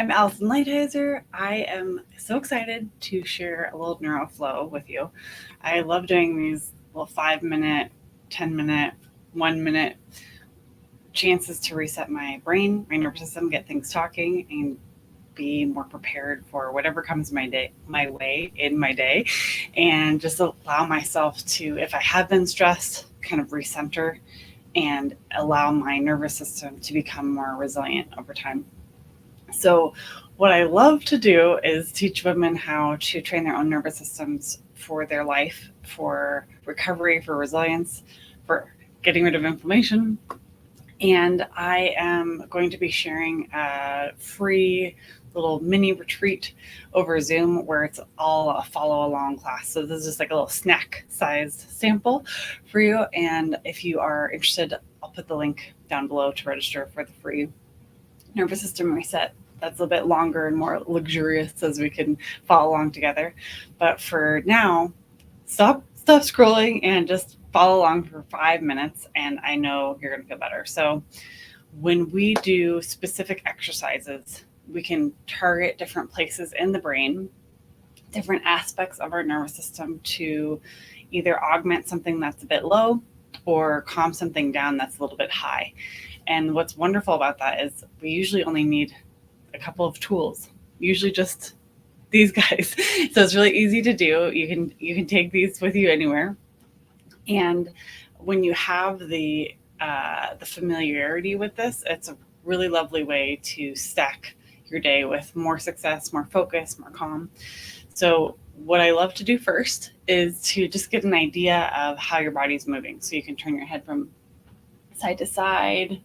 I'm Allison Lighthizer. I am so excited to share a little NeuroFlow with you. I love doing these little 5 minute, 10 minute, 1 minute chances to reset my brain, my nervous system, get things talking, and be more prepared for whatever comes my way in my day, and just allow myself to, if I have been stressed, kind of recenter and allow my nervous system to become more resilient over time. So, what I love to do is teach women how to train their own nervous systems for their life, for recovery, for resilience, for getting rid of inflammation. And I am going to be sharing a free little mini retreat over Zoom where it's all a follow along class. So, this is just like a little snack sized sample for you. And if you are interested, I'll put the link down below to register for the free nervous system reset. That's a bit longer and more luxurious as we can follow along together. But for now, stop scrolling and just follow along for 5 minutes, and I know you're going to feel better. So when we do specific exercises, we can target different places in the brain, different aspects of our nervous system to either augment something that's a bit low or calm something down that's a little bit high. And what's wonderful about that is we usually only need a couple of tools, usually just these guys. So it's really easy to do. You can take these with you anywhere. And when you have the familiarity with this, it's a really lovely way to stack your day with more success, more focus, more calm. So what I love to do first is to just get an idea of how your body's moving. So you can turn your head from side to side,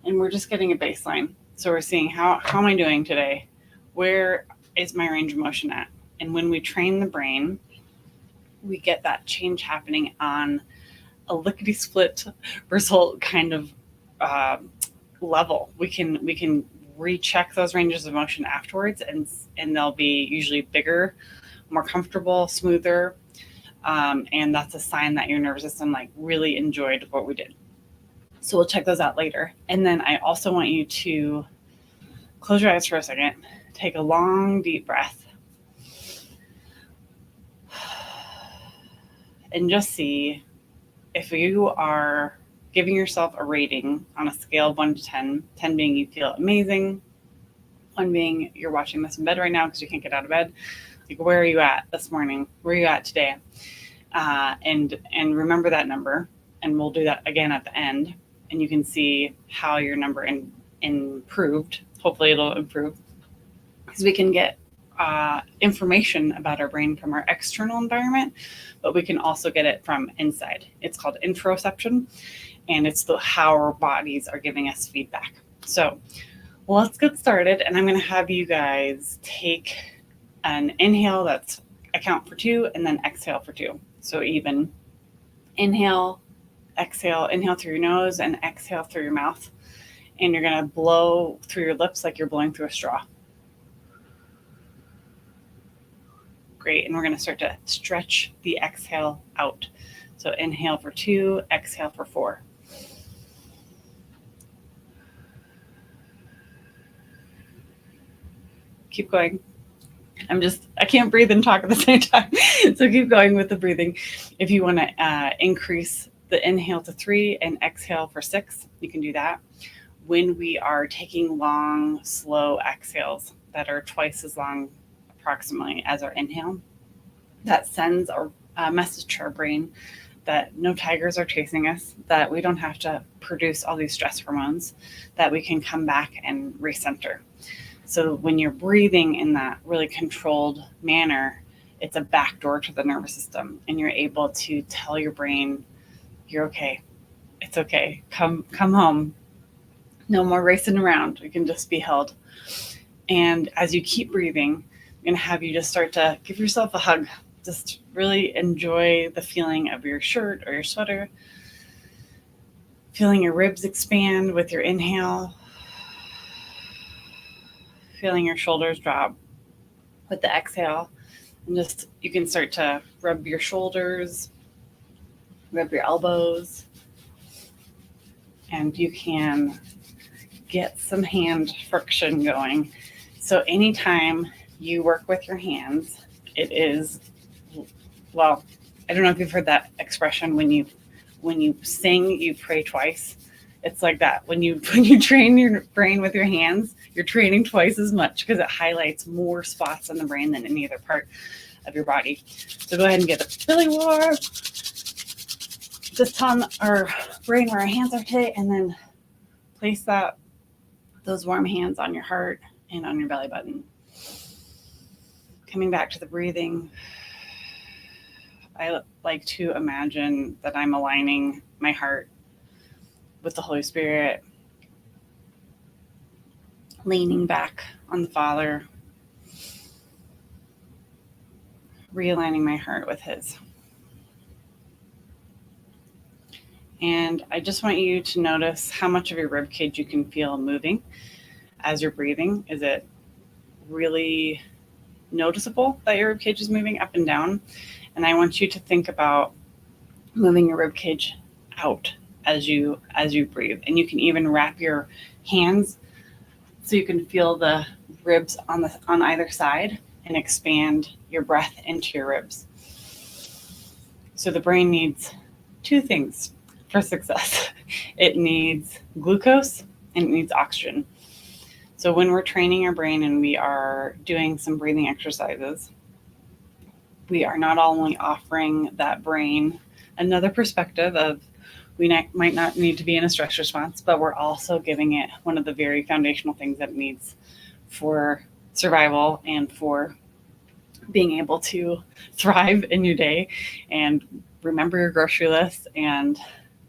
and we're just getting a baseline. So we're seeing how am I doing today? Where is my range of motion at? And when we train the brain, we get that change happening on a lickety split result kind of uh, level. We can recheck those ranges of motion afterwards, and they'll be usually bigger, more comfortable, smoother, and that's a sign that your nervous system like really enjoyed what we did. So we'll check those out later. And then I also want you to close your eyes for a second, take a long, deep breath, and just see if you are giving yourself a rating on a scale of 1 to 10, 10 being you feel amazing, 1 being you're watching this in bed right now because you can't get out of bed. Like, where are you at this morning? Where are you at today? And remember that number, and we'll do that again at the end, and you can see how your number improved. Hopefully it'll improve, because we can get information about our brain from our external environment, but we can also get it from inside. It's called interoception, and it's how our bodies are giving us feedback. So let's get started, and I'm going to have you guys take an inhale that's I count for 2, and then exhale for 2. So even inhale, exhale, inhale through your nose and exhale through your mouth. And you're going to blow through your lips like you're blowing through a straw. Great. And we're going to start to stretch the exhale out. So inhale for 2, exhale for 4. Keep going. I can't breathe and talk at the same time. So keep going with the breathing. If you want to increase the inhale to 3 and exhale for 6, you can do that. When we are taking long, slow exhales that are twice as long approximately as our inhale, that sends a message to our brain that no tigers are chasing us, that we don't have to produce all these stress hormones, that we can come back and recenter. So when you're breathing in that really controlled manner, it's a backdoor to the nervous system, and you're able to tell your brain, you're okay. It's okay. Come home. No more racing around. We can just be held. And as you keep breathing, I'm going to have you just start to give yourself a hug. Just really enjoy the feeling of your shirt or your sweater. Feeling your ribs expand with your inhale. Feeling your shoulders drop with the exhale. And just, you can start to rub your shoulders, rub your elbows, and you can get some hand friction going. So anytime you work with your hands, it is, well, I don't know if you've heard that expression, when you sing, you pray twice. It's like that. When you train your brain with your hands, you're training twice as much because it highlights more spots in the brain than any other part of your body. So go ahead and get a belly warm. Just tell our brain where our hands are today, and then place those warm hands on your heart and on your belly button. Coming back to the breathing, I like to imagine that I'm aligning my heart with the Holy Spirit, leaning back on the Father, realigning my heart with His. And I just want you to notice how much of your rib cage you can feel moving as you're breathing. Is it really noticeable that your rib cage is moving up and down? And I want you to think about moving your rib cage out as you breathe. And you can even wrap your hands so you can feel the ribs on either side and expand your breath into your ribs. So the brain needs two things for success. It needs glucose and it needs oxygen. So when we're training our brain and we are doing some breathing exercises, we are not only offering that brain another perspective of we might not need to be in a stress response, but we're also giving it one of the very foundational things that it needs for survival and for being able to thrive in your day and remember your grocery list and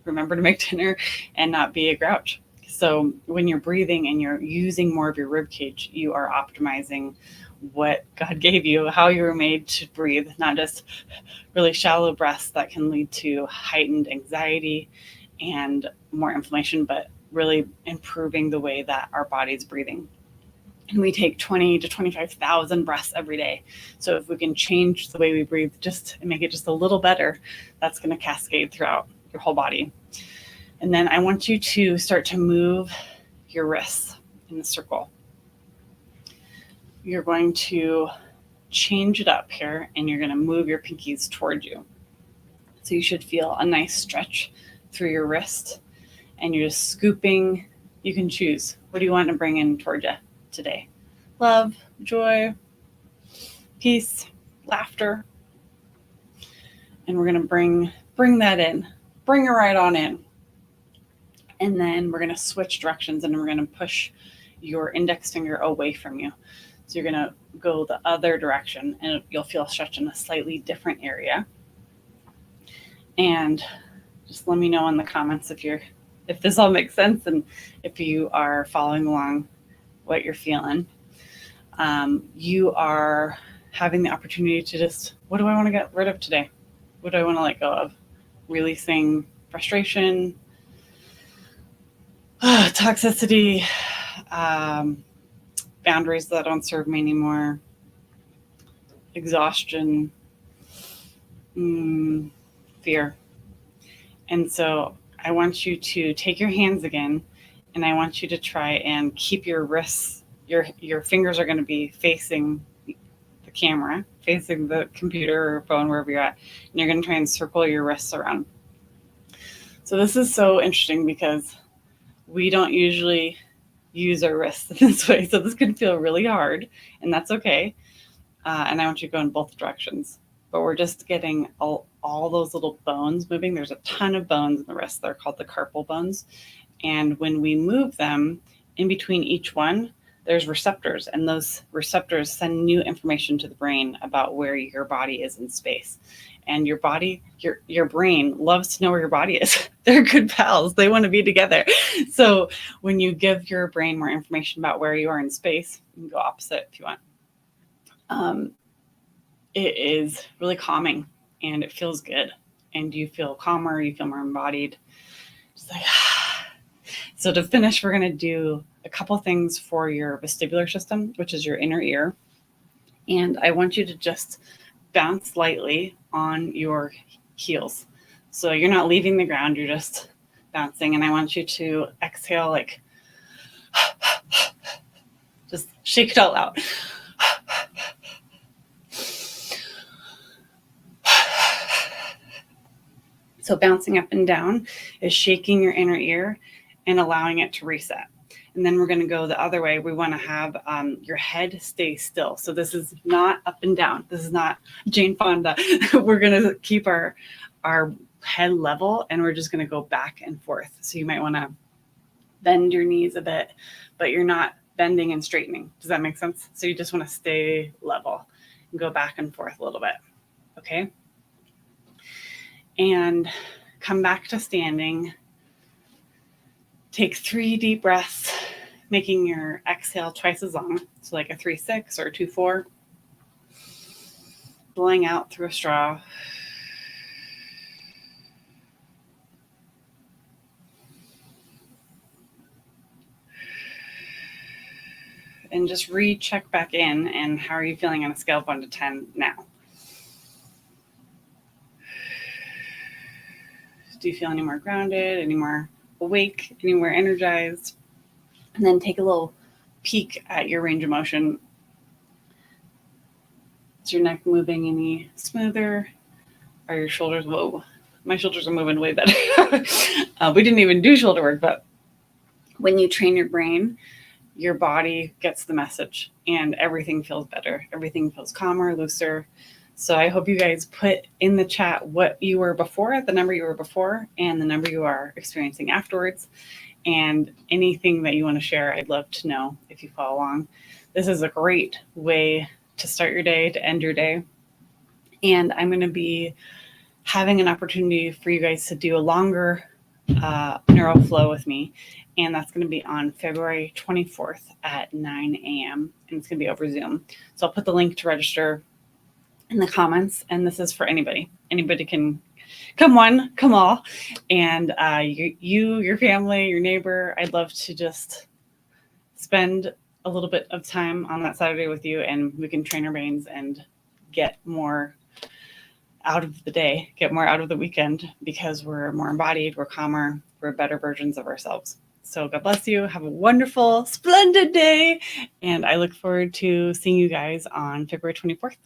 remember to make dinner and not be a grouch. So when you're breathing and you're using more of your rib cage, you are optimizing what God gave you, how you were made to breathe, not just really shallow breaths that can lead to heightened anxiety and more inflammation, but really improving the way that our body's breathing. And we take 20 to 25,000 breaths every day. So if we can change the way we breathe just and make it just a little better, that's going to cascade throughout your whole body. And then I want you to start to move your wrists in a circle. You're going to change it up here and you're going to move your pinkies towards you. So you should feel a nice stretch through your wrist and you're just scooping. You can choose. What do you want to bring in towards you today? Love, joy, peace, laughter. And we're going to bring that in. Bring it right on in. And then we're going to switch directions and we're going to push your index finger away from you. So you're going to go the other direction and you'll feel a stretch in a slightly different area. And just let me know in the comments if this all makes sense and if you are following along what you're feeling. You are having the opportunity to just, what do I want to get rid of today? What do I want to let go of? Releasing frustration, toxicity, boundaries that don't serve me anymore, exhaustion, fear. And so I want you to take your hands again, and I want you to try and keep your wrists, your fingers are going to be facing the camera, facing the computer or phone, wherever you're at, and you're going to try and circle your wrists around. So this is so interesting because we don't usually use our wrists in this way. So this can feel really hard, and that's okay. And I want you to go in both directions. But we're just getting all those little bones moving. There's a ton of bones in the wrist. They're called the carpal bones. And when we move them, in between each one, there's receptors. And those receptors send new information to the brain about where your body is in space. And your body, your brain loves to know where your body is. They're good pals. They want to be together. So when you give your brain more information about where you are in space, you can go opposite if you want. It is really calming and it feels good. And you feel calmer, you feel more embodied. Just like, So to finish, we're going to do a couple things for your vestibular system, which is your inner ear. And I want you to just bounce lightly on your heels. So you're not leaving the ground, you're just bouncing. And I want you to exhale like Just shake it all out. So bouncing up and down is shaking your inner ear and allowing it to reset. And then we're going to go the other way. We want to have your head stay still. So this is not up and down. This is not Jane Fonda. We're going to keep our head level, and we're just going to go back and forth. So you might want to bend your knees a bit, but you're not bending and straightening. Does that make sense? So you just want to stay level and go back and forth a little bit. Okay. And come back to standing. Take 3 deep breaths, making your exhale twice as long. So like a 3-6 or a 2-4. Blowing out through a straw. And just recheck back in, and how are you feeling on a scale of 1 to 10 now? Do you feel any more grounded, any more awake, any more energized? And then take a little peek at your range of motion. Is your neck moving any smoother? Are your shoulders, whoa, my shoulders are moving way better. We didn't even do shoulder work, but when you train your brain, your body gets the message and everything feels better. Everything feels calmer, looser. So I hope you guys put in the chat what you were before, the number you were before, and the number you are experiencing afterwards. And anything that you want to share, I'd love to know if you follow along. This is a great way to start your day, to end your day. And I'm going to be having an opportunity for you guys to do a longer NeuroFlow with me. And that's going to be on February 24th at 9 a.m. And it's going to be over Zoom. So I'll put the link to register in the comments. And this is for anybody. Anybody can come one, come all. And you, your family, your neighbor, I'd love to just spend a little bit of time on that Saturday with you, and we can train our brains and get more out of the day, get more out of the weekend, because we're more embodied, we're calmer, we're better versions of ourselves. So God bless you. Have a wonderful, splendid day. And I look forward to seeing you guys on February 24th.